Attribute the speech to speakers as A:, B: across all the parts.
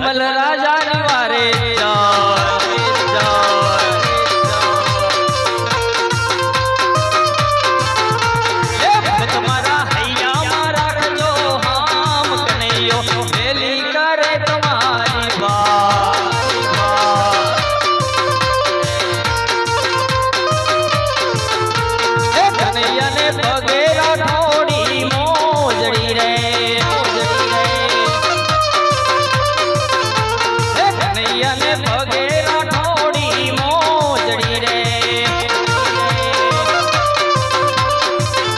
A: અજમલ રાજા નિવારે તમારા હૈયામાં રાખજો હામ કનૈયો વેલી કરે તમારી કનૈયાને પગે થોડી મોજડી રે કનૈયાને પગે થોડી મોજડી રે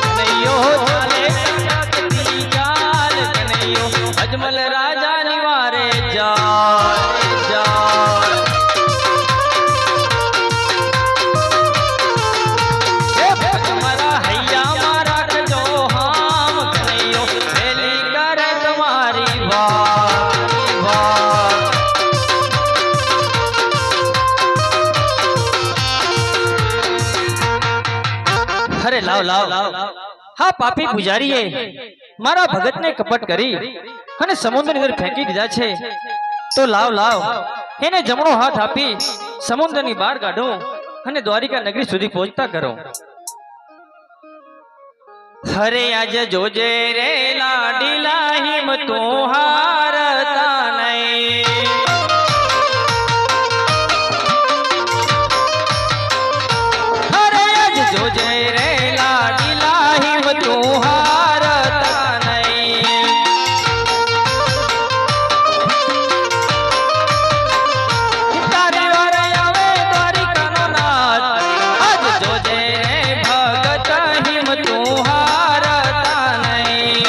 A: કનૈયો ચાલે ચાલ કનૈયો અજમલ રાજા નિવારે તમારા હૈયામાં રાખજો હામ કનૈયો વેલી કરે તમારી અરે લાવ હા પાપી પૂજારીએ મારા ભગતને કપટ કરી અને સમુદ્રની અંદર ફેંકી દીધા છે તો લાવ એને જમણો હાથ આપી સમુદ્રની બહાર કાઢો અને દ્વારિકા નગરી સુધી પહોંચતા કરો. હરે આજ જોજે રે લાડીલા હિમ તું હારતા નહીં હરે આજ જોજે રે લાડીલા હિમ તું હારતા નહીં તારી વાર આવે દ્વારિકાનો નાથ આજ જોજે રે ભગત હિમ તું હારતા નહીં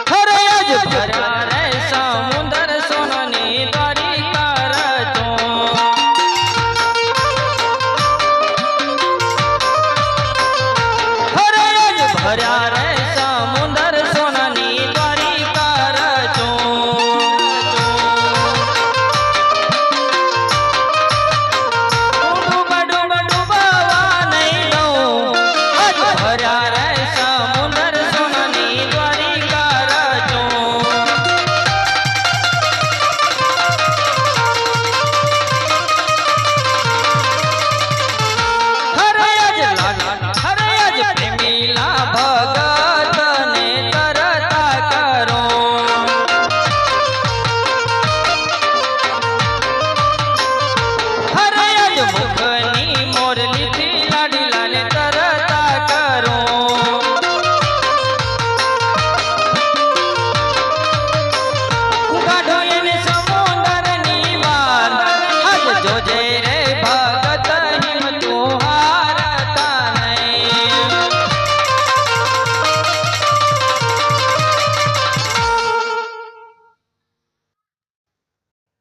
A: હરે આજ ભર્યા રે સમુદ્ર સોનાની દ્વારિકા રચો હરે આજ ભર્યા રે સમુદ્ર સોનાની દ્વારિકા રચો ડૂબવા નહીં દઉં આજ ભર્યા રે સમુદ્ર સોનાની દ્વારિકા રચો હરે આજ પ્રેમીલા ભગતને તરતા કરો હરે આજ મુખની મોરલીથી લાડીલાને તરતા કરો કાઢો એને સમુદ્રની બહાર આજ જોજે રે ભગત હિમ તું હારતા નહીં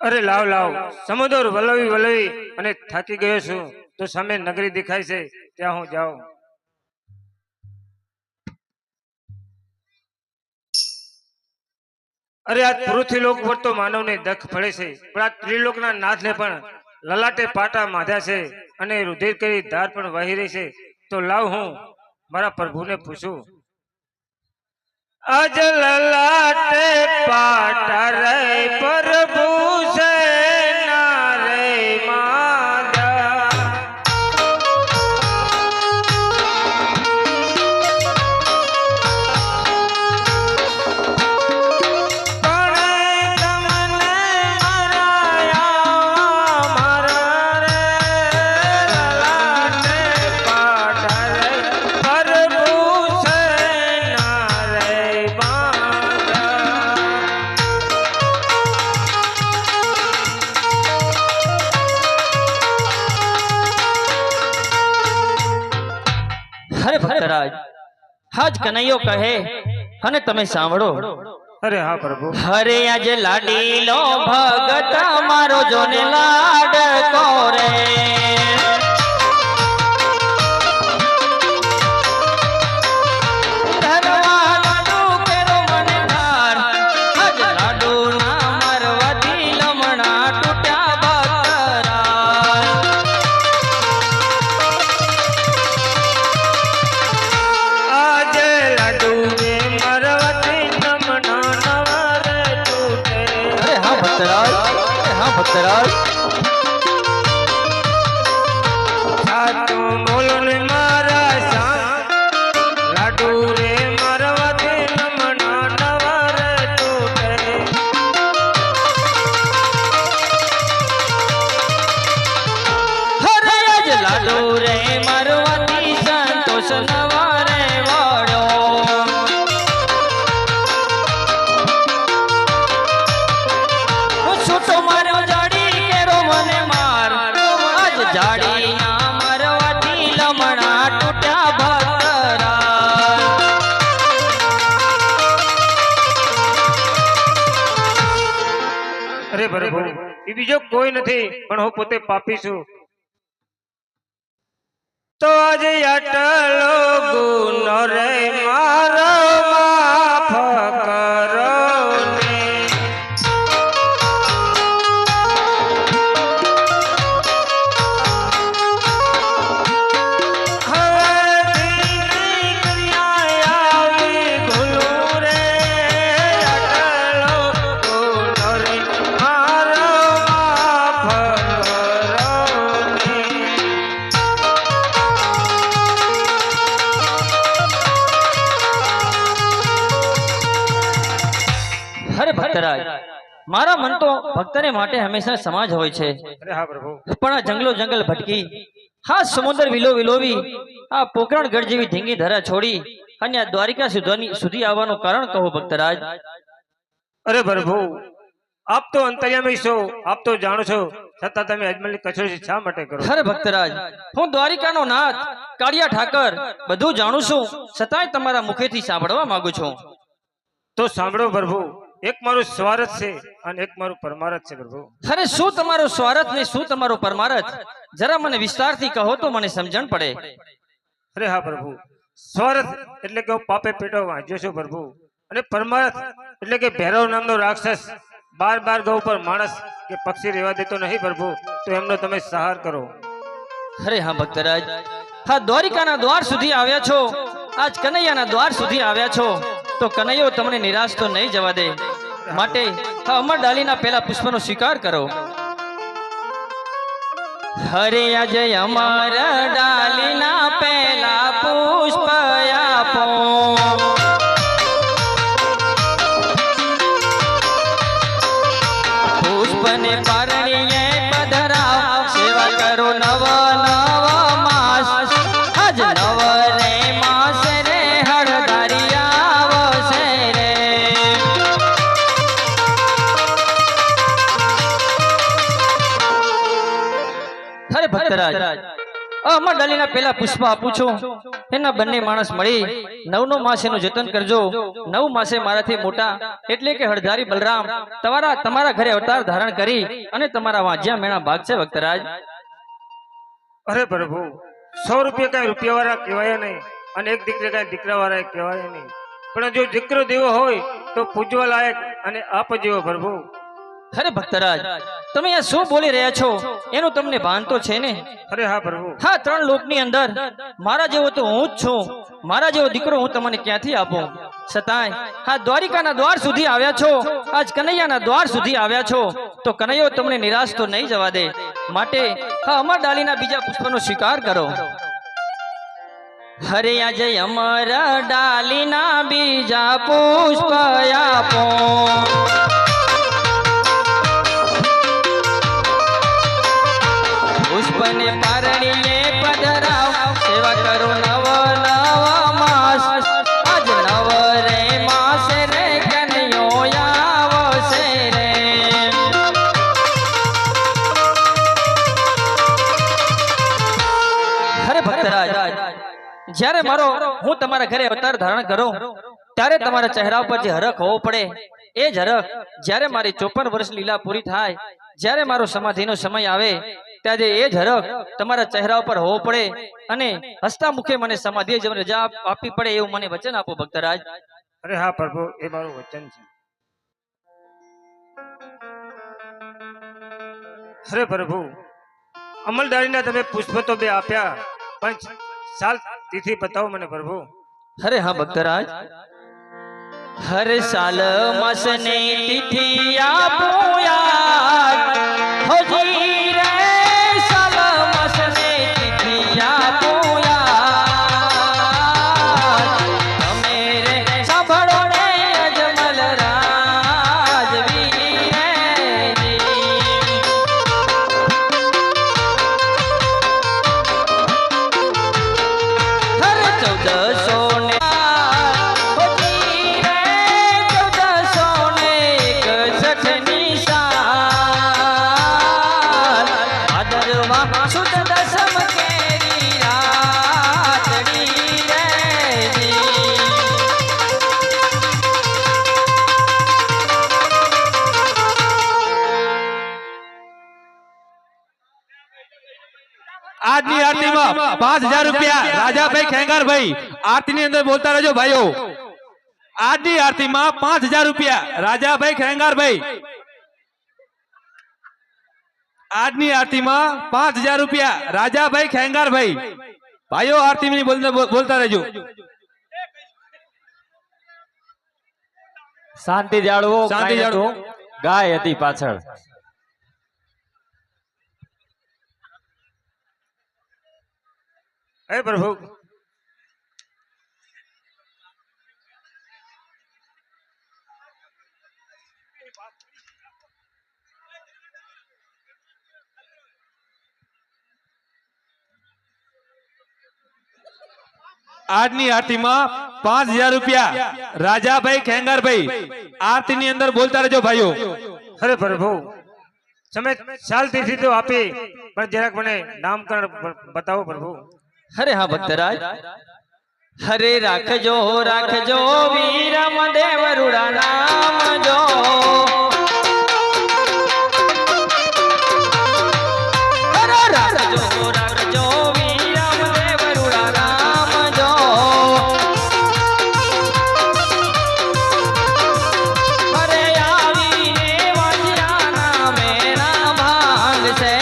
B: અરે લાવ સમુદ્ર વલવી અને થાકી ગયો છું તો સામે નગરી દેખાય છે ત્યાં હું જાઉં. અરે આ પૃથ્વીલોક પર તો માનવને દખ પડે છે પણ આ ત્રિલોકના નાથને પણ લલાટે પાટા માધ્યા છે અને રુધિર કરી ધાર પણ વહી રહી છે તો લાવ હું મારા પ્રભુને પૂછું. અજ લલાટે પાટા રે પ્રભુ છે ના રે માધા પણ તમને મરાયા મારા રે લલાટે પાટા રે પ્રભુ છે ના રે માધા.
A: હરે ભક્તરાજ હાજ કનૈયો કહે અને તમે સાંભળો.
B: અરે હા પ્રભુ.
A: હરે આજે લાડીલો ભગત મારો જોને લાડ કોરે ધરવા લાડુ કેરો મને ધાર આજ લાડુ ના મારવાથી લમણા તૂટ્યા ભક્તરાજ ભક્તરાજ, હા ભક્તરાજ.
B: સાચું બોલો ને મારા સાંત, લાડુ રે મારવાથી નમણા નવાર તૂટે.
A: હરે આજ લાડુ રે મારવાથી સંતોષ નવારે વાળ્યો. છૂટો માર્યો જાડી કેરો મને માર, આજ જાડી ના મારવાથી લમણા તૂટ્યા ભક્તરાજ.
B: અરે પ્રભુ, એ બીજો કોઈ નથી પણ હું પોતે પાપી છું. તો આજે આટલો ગુનો રે મારો માફ કરો ને. હવે ધીરી કન્યા આવી ભૂલું રે, આટલો ગુનો રે મારો માફ કરો ને.
A: હરે ભક્તરાજ, મારા મન તો ભક્તને માટે હંમેશા સમાજ હોય છે,
B: અરે હા પ્રભુ,
A: પણ આ જંગલો જંગલ ભટકી, હા સમુદ્ર વિલો વિલોવી, આ પોકરણગઢ જેવી ધીંગી ધરા છોડી અને આ દ્વારિકા સુધી આવવાનું કારણ કહો ભક્તરાજ.
B: અરે પ્રભુ, આપ તો અંતર્યામી છો, આપ તો જાણો છો, છતાં તમે અજમલની કચોરી શા માટે કરો?
A: હરે ભક્તરાજ, હું દ્વારિકાનો નાથ કાળિયા ઠાકર બધું જાણું છું, છતાંય તમારા મુખેથી સાંભળવા માંગુ છું.
B: તો સાંભળો પ્રભુ, એક મારું સ્વાર્થ છે અને એક મારું પરમારથ છે પ્રભુ.
A: અરે શું તમારો સ્વાર્થ ને શું તમારો પરમારથ, જરા મને વિસ્તારથી કહો તો મને સમજણ પડે.
B: અરે હા પ્રભુ, સ્વાર્થ એટલે કે હું પાપે પેટો વાંચ્યો છું પ્રભુ, અને પરમારથ એટલે કે ભૈરવ નામનો રાક્ષસ બાર ગૌ પર માણસ કે પક્ષી રહેવા દેતો નહીં પ્રભુ, તો એમનો તમે સહાર કરો.
A: અરે હા ભક્તરાજ, હા દ્વારિકાના દ્વાર સુધી આવ્યા છો, આજ કનૈયાના દ્વાર સુધી આવ્યા છો, તો કનૈયો તમને નિરાશ તો નહીં જવા દે, માટે હા અમર ડાલીના પેલા પુષ્પનો સ્વીકાર કરો. હરે આજે અમર ડાલીના પેલા પુષ્પ આપો, પુષ્પને પારણીએ પધરાવ, સેવા કરો નવ નવ માસ, આજ નવ રે માસ રે હળધારી આવશે રે. હરે ભક્તરાજ, અમર ડાલીના પેલા પુષ્પ આપું છું, એના બંને માણસ મળી નવનો માસ એનું જતન કરજો. 9 માસે મારાથી મોટા એટલે કે હળધારી બલરામ તમારા ઘરે અવતાર ધારણ કરી અને તમારા વાંજ્યા મેણા ભાગ છે ભક્તરાજ.
B: અરે પ્રભુ, 100 રૂપિયા કઈ રૂપિયા વાળા કહેવાય નહીં, અને એક દીકરા કઈ દીકરા વાળા કહેવાય નહીં, પણ જો દીકરો દેવો હોય તો પૂજવા લાયક અને આપ જેવો પ્રભુ.
A: અરે ભક્તરાજ, તમે આ શું બોલી રહ્યા છો એનું તમને ભાન તો છે ને?
B: અરે હા પ્રભુ,
A: હા 3 લોકની અંદર મારા જેવો તો હું જ છું, મારા જેવો દીકરો હું તમને ક્યાંથી આપું? છતાંય હા દ્વારિકાના દ્વાર સુધી આવ્યા છો, આજ કનૈયાના દ્વાર સુધી આવ્યા છો, તો કનૈયો તમને નિરાશ તો નહીં જવા દે, માટે હા અમર ડાલીના બીજા પુષ્પનો સ્વીકાર કરો. હરે આજે અમર ડાલીના બીજા પુષ્પ આપો, પુષ્પને પારણીએ પધરાવ, સેવા કરો નવ નવ માસ, આજ નવ રે માસ રે કનૈયો આવશે રે. હરે ભક્તરાજ, જ્યારે હું તમારા ઘરે અવતાર ધારણ કરું ત્યારે તમારા ચહેરા ઉપર જે હરખ હોવો પડે એ જ હરખ જ્યારે મારી 54 વર્ષ લીલા પૂરી થાય, જ્યારે મારો સમાધિનો સમય આવે ત્યારે એ જ હરખ તમારા ચહેરા ઉપર હોવો પડે અને હસતા મુખે મને સમાધિએ જવાની રજા આપવી પડે એવું મને વચન આપો ભક્તરાજ.
B: અરે હા પ્રભુ, એ મારું વચન છે. અરે પ્રભુ, અમલદારીના તમે પુષ્પ તો 2 આપ્યા, પણ સાલ તિથિ બતાવો મને પ્રભુ.
A: અરે હા ભક્તરાજ, હર સાલ માસને તિથિ આપું
C: આજની આરતીમાં 5000 રૂપિયા રાજાભાઈ ખેંગારભાઈ આરતીની અંદર બોલતા રહેજો ભાઈઓ આજની આરતીમાં 5000 રૂપિયા રાજાભાઈ ખેંગારભાઈ આજની આરતીમાં 5000 રૂપિયા રાજાભાઈ ખેંગારભાઈ ભાઈઓ આરતીની બોલતા રહેજો
A: શાંતિ જાળવો
C: શાંતિ જાળવો.
A: ગાય હતી પાછળ
B: હે પ્રભુ
C: આજની આરતીમાં 5000 રૂપિયા રાજાભાઈ ખેંગારભાઈ આરતીની અંદર બોલતા રહેજો ભાઈઓ
B: અરે પ્રભુ તમે ચાલતી તો આપી પણ જરાક મને નામકરણ બતાવો પ્રભુ
A: અરે હા ભક્તરાજ હરે રાખજો રાખજો વીરમ દેવ રૂડા નામ જો હરે રાખજો રાખજો વીરમ દેવ રૂડા નામ જો હરે આવીને વાંજિયાના મેરા ભાંગ છે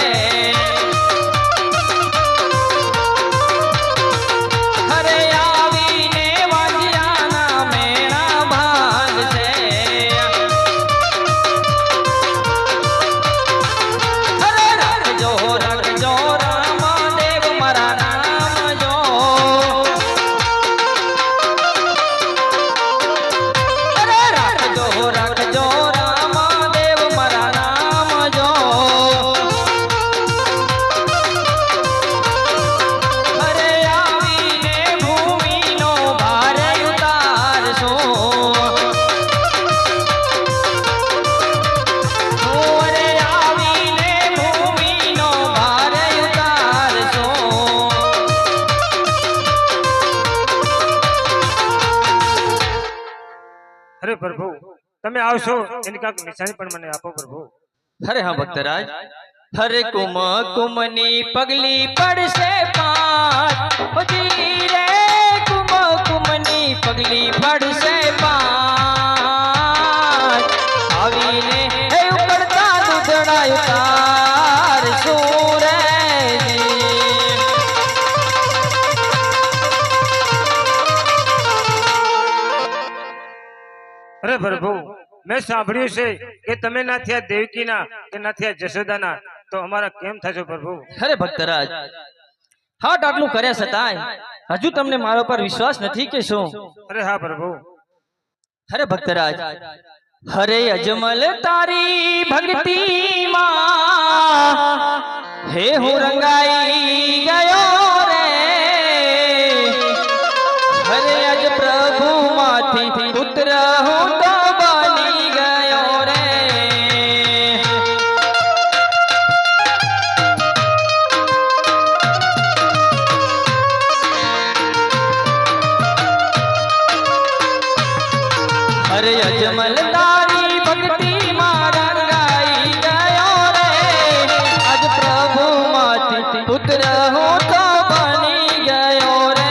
A: હરે આવીને વાંજિયાના મેરા ભાંગ છે હરે રાખજો રાખજો રામદેવ મારા નામ જો હરે રાખજો રાખજો રામદેવ મારા નામ જો હરે આવીને ભૂમિનો ભાર ઉતારશો હરે આવીને ભૂમિનો ભાર ઉતારશો
B: અરે પ્રભુ તમે આવશો એની કાંઈક નિશાની પણ મને આપો પ્રભુ
A: હરે હા ભક્તરાજ હરે કુમ કુમની પગલી પડશે પાંચ હજી રે કુમ કુમની પગલી પડશે પાંચ આવીને હે ઉકળતા દૂધડા ઉતાર સુરેજી
B: અરે પ્રભુ મેં સાંભળ્યું છે કે તમે ના થયા દેવકીના કે ના થયા જશોદાના તો અમારા કેમ થશો પ્રભુ
A: હરે ભક્તરાજ હાટ આટલું કર્યા છતાંય હજુ તમને મારા પર વિશ્વાસ નથી કે શું
B: અરે હા પ્રભુ
A: હરે ભક્તરાજ હરે અજમલ તારી ભક્તિમાં હે હું રંગાઈ ગયો રે હરે અજ પ્રભુ માંથી પુત્ર હું તો બની ગયો રે હરે અજમલ તારી ભક્તિમાં રંગાઈ ગયો રે આજ પ્રભુ માંથી પુત્ર હું તો બની ગયો રે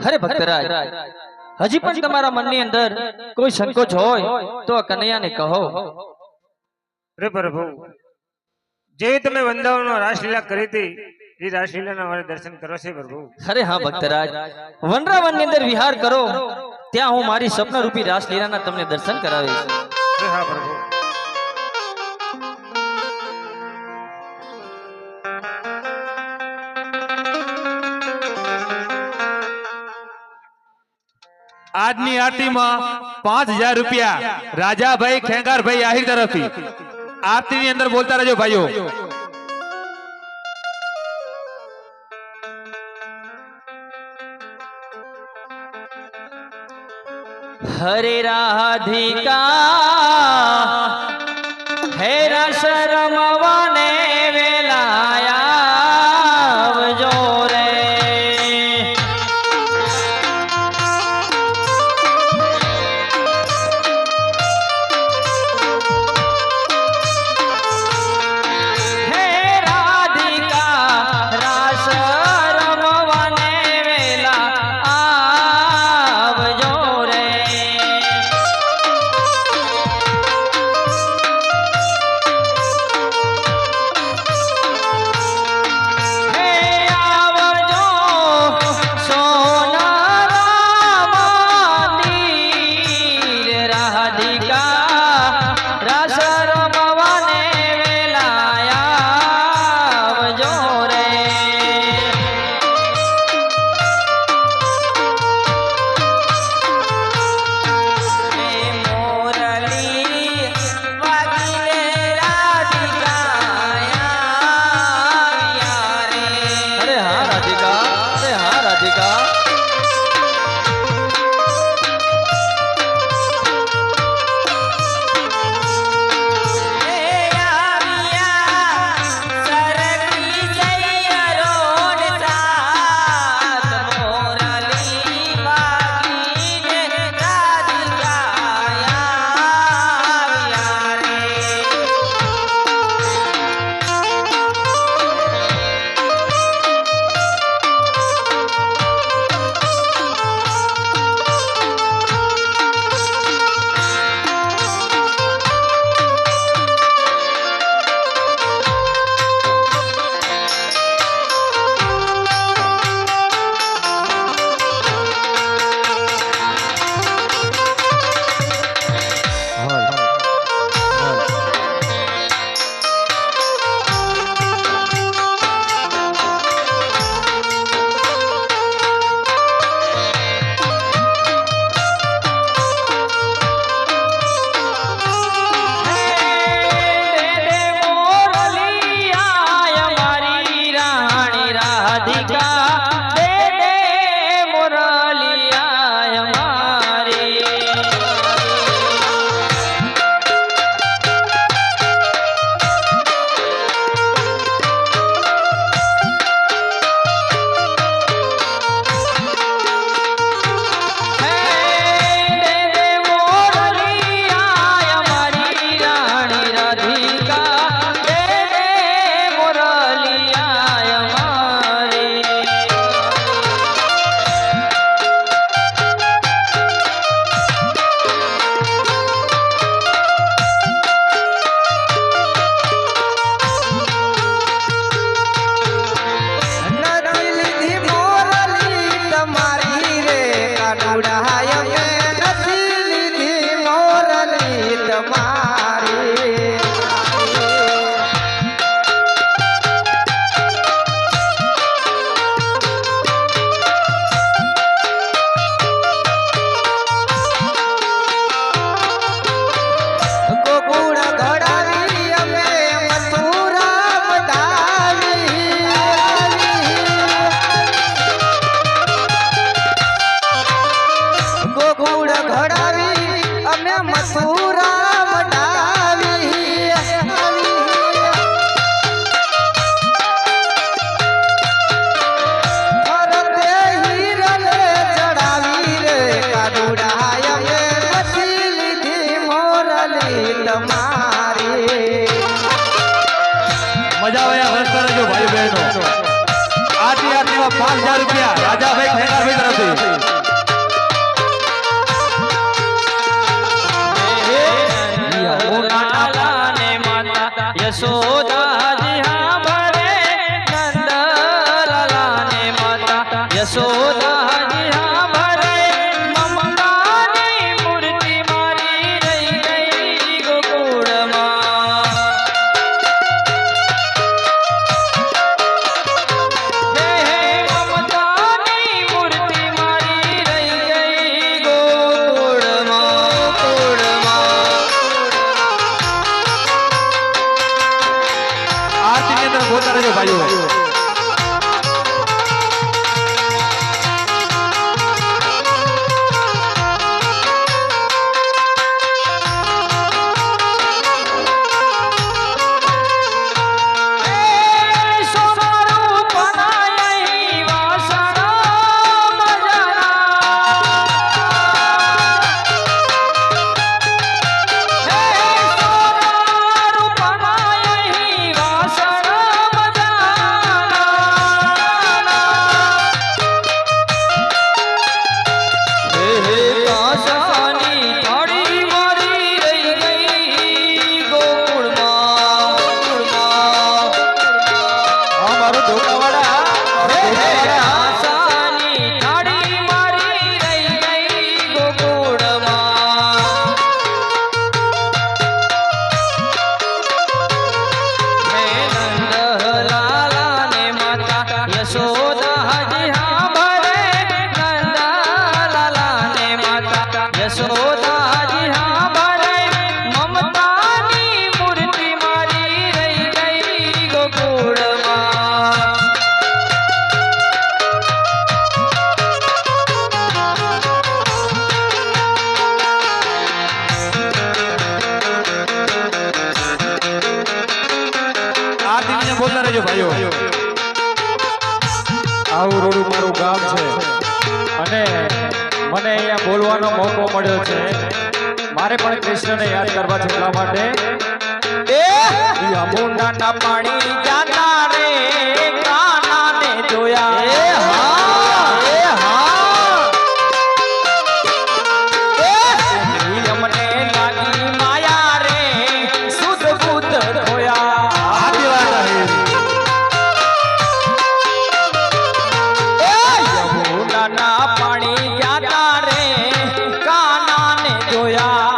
A: હરે ભક્તરાજ હજી પણ તમારા મનની અંદર કોઈ સંકોચ હોય તો આ કનૈયાને કહો
B: અરે પ્રભુ જે તમે વૃંદાવનમાં રાસલીલા કરી હતી એ રાસલીલાના મારે દર્શન કરવા છે પ્રભુ
A: અરે હા ભક્તરાજ વનરાવનની અંદર વિહાર કરો ત્યાં હું મારી સ્વપ્ન રૂપી રાસલીલાના તમને દર્શન કરાવીશ
B: અરે હા પ્રભુ
C: આજની આરતીમાં 5000 રૂપિયા રાજાભાઈ ખેંગારભાઈ આહિર તરફથી આરતીની અંદર બોલતા રહેજો ભાઈઓ
A: હરે રાધિકા હે રસ રમવાને વેલાયા આવજો રે રાધિકા
C: મજા આવે હર્ષ કરજો ભાઈ બહેનો આરતી આરતીમાં 5000 રૂપિયા રાજાભાઈ ખેંગારભાઈ તરફથી
A: યશોદા જી હા ભરે નંદલાલા ને માતા યશોદા જી હા ભરે મમતાની મૂર્તિ મારી રહી ગઈ ગોકુળમાં હે મમતાની મૂર્તિ મારી રહી ગઈ ગોકુળમાં
C: આરતી ની અંદર બોલતા રહેજો ભાઈઓ
D: મારું ગામ છે અને મને અહીંયા બોલવાનો મોકો મળ્યો છે. મારે પણ કૃષ્ણને યાદ કરવા છે એટલા માટે યમુનાના પાણી જાતા રે કાનાને જોયા યમને લાગી માયા રે સુધ બુદ્ધ ધોયા યમુનાના પાણી જાતા રે કાનાને જોયા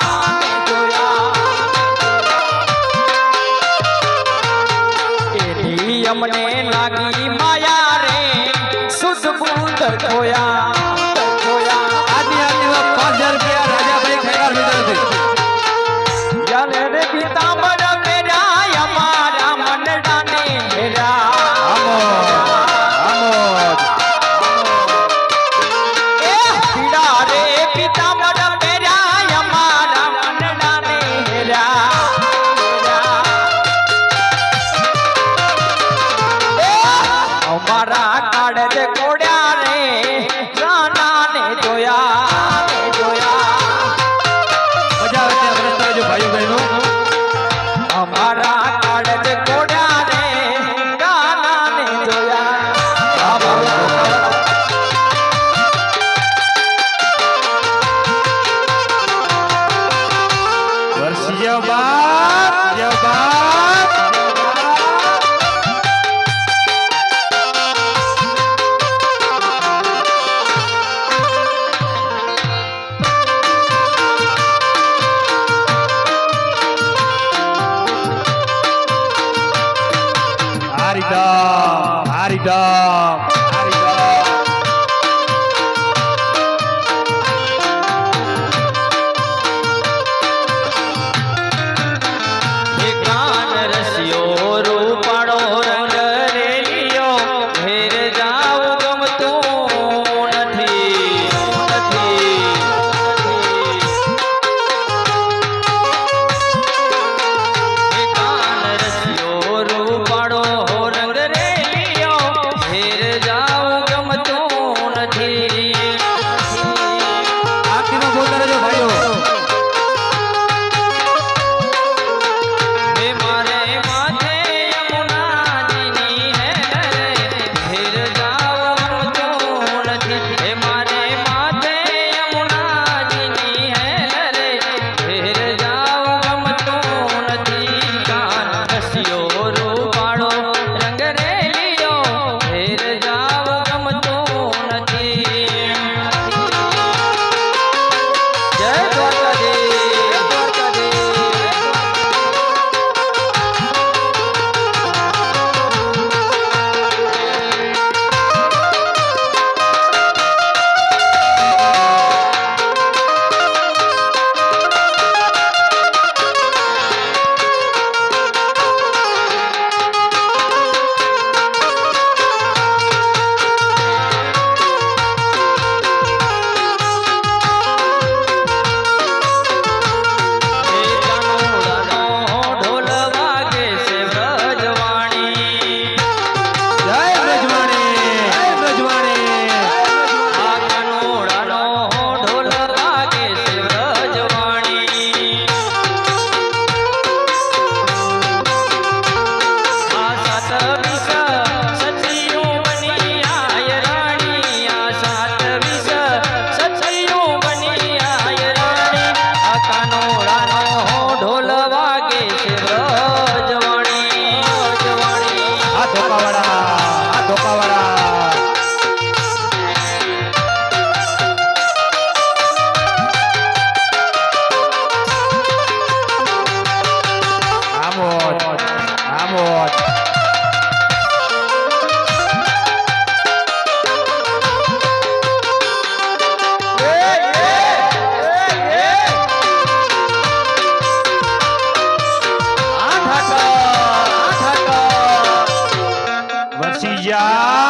D: અમને લાગી માયા રે સુધ બુદ્ધ ધોયા.
C: આજની આરતીમાં 5000 રૂપિયા રાજાભાઈ ખેંગાર વિતરણ છે.
D: યાલે રે પિતાંબર મેરા અમારા મનડાને હેરા એ પીડા રે પિતાંબર મેરા અમારા મનડાને હેરા અમારા કાળજ કોડ્યા રે રાનાને જોયા
C: મજા આવે ત્યાં વરસતા રહેજો ભાઈઓ બહેનો.
D: અમારા કાળજ કોડ્યા રે રાનાને જોયા.
C: વર્ષીય બાપ જય બાપ. હારીધામ
D: કાન રસિયો રૂપાળો રંગ રેલિયો ઘેર જાવ ગમતું નથી કાન રસિયો રૂપાળો રંગ રેલિયો ઘેર જાવ ગમતું નથી.
C: આરતીમાં બોલતા રહેજો ભાઈઓ.
D: मारे माथे यमुनाजीनी है फिर जाओ तो नथी मारे माथे यमुनाजीनी है रे फिर जाओ गम तो नथी कान रसियो रूपाळो रंग रेलियो फिर जाओ गम तो नथी. जय द्वारकाधीश ઢોલ વાગે છે વ્રજવાણી
C: જય બ્રજવાણી.
D: આ કાનોડાનો ઢોલ વાગે છે વ્રજવાણી આ સાત વિષ સચિયો બની આય રાણી આ સાત વિષ સચિયો બની આય રાણી આ કાનોડાનો ઢોલ વાગે છે વ્રજવાણી
C: આ ધોકાવાળા આમોદ વર્ષીયા